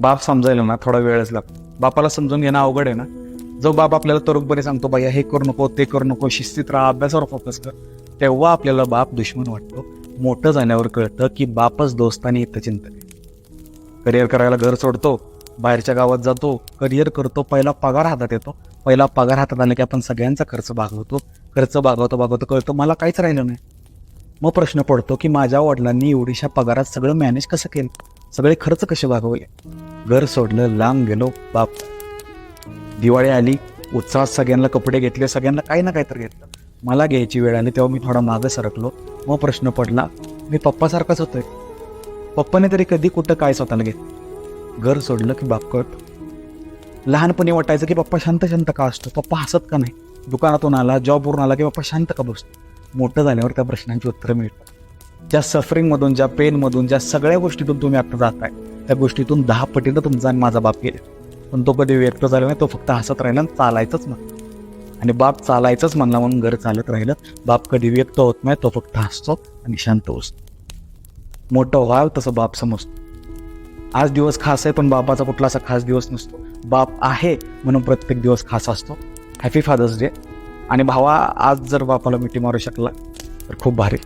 बाप समजायला ना थोडा वेळच लागतो. बापाला समजून घेणं अवघड आहे ना. जो बाप आपल्याला तरुणपणे सांगतो बाया हे करू नको ते करू नको, शिस्तीत राहा, अभ्यासावर फोकस कर, तेव्हा आपल्याला बाप दुश्मन वाटतो. मोठं झाल्यावर कळतं की बापच दोस्तानी येतं चिंतन. करिअर करायला घर सोडतो, बाहेरच्या गावात जातो, करिअर करतो, पहिला पगार हातात येतो. पहिला पगार हातात आला की आपण सगळ्यांचा खर्च भागवतो. खर्च भागवतो कळतं मला काहीच राहिलं नाही. मग प्रश्न पडतो की माझ्या वडिलांनी एवढीशा पगारात सगळं मॅनेज कसं केलं, सगळे खर्च कसे भागवले. घर सोडलं, लांब गेलो, बाप. दिवाळी आली, उत्साहात सगळ्यांना कपडे घेतले, सगळ्यांना काही ना काही तर घेतलं. मला घ्यायची वेळ आली तेव्हा मी थोडा मागं सरकलो. मग प्रश्न पडला, मी पप्पासारखाच होतोय. पप्पाने तरी कधी कुठं काय स्वतःला घेतलं. घर सोडलं की बाप कळतो. लहानपणी वाटायचं की पप्पा शांत शांत का असतो, पप्पा हसत का नाही, दुकानातून आला, जॉबवरून आला की पप्पा शांत का बसतो. मोठं झाल्यावर त्या प्रश्नांची उत्तरं मिळतात. ज्या सफरिंगमधून, ज्या पेनमधून, ज्या सगळ्या गोष्टीतून तुम्ही आता जाताय, त्या गोष्टीतून 10 पटीनं तुमचा आणि माझा बाप गेले. पण तो कधी व्यक्त झाला नाही, तो फक्त हसत राहिला आणि चालायचंच म्हणतो. आणि बाप चालायचंच म्हणला म्हणून घर चालत राहिलं. बाप कधी व्यक्त होत नाही, तो फक्त हसतो आणि शांत बसतो. मोठं व्हावं तसं बाप समजतो. आज दिवस खास आहे पण बापाचा कुठला असा खास दिवस नसतो. बाप आहे म्हणून प्रत्येक दिवस खास असतो. Happy father's day. आणि भावा, आज जर बापाला मिठी मारू शकला तर खूप भारी.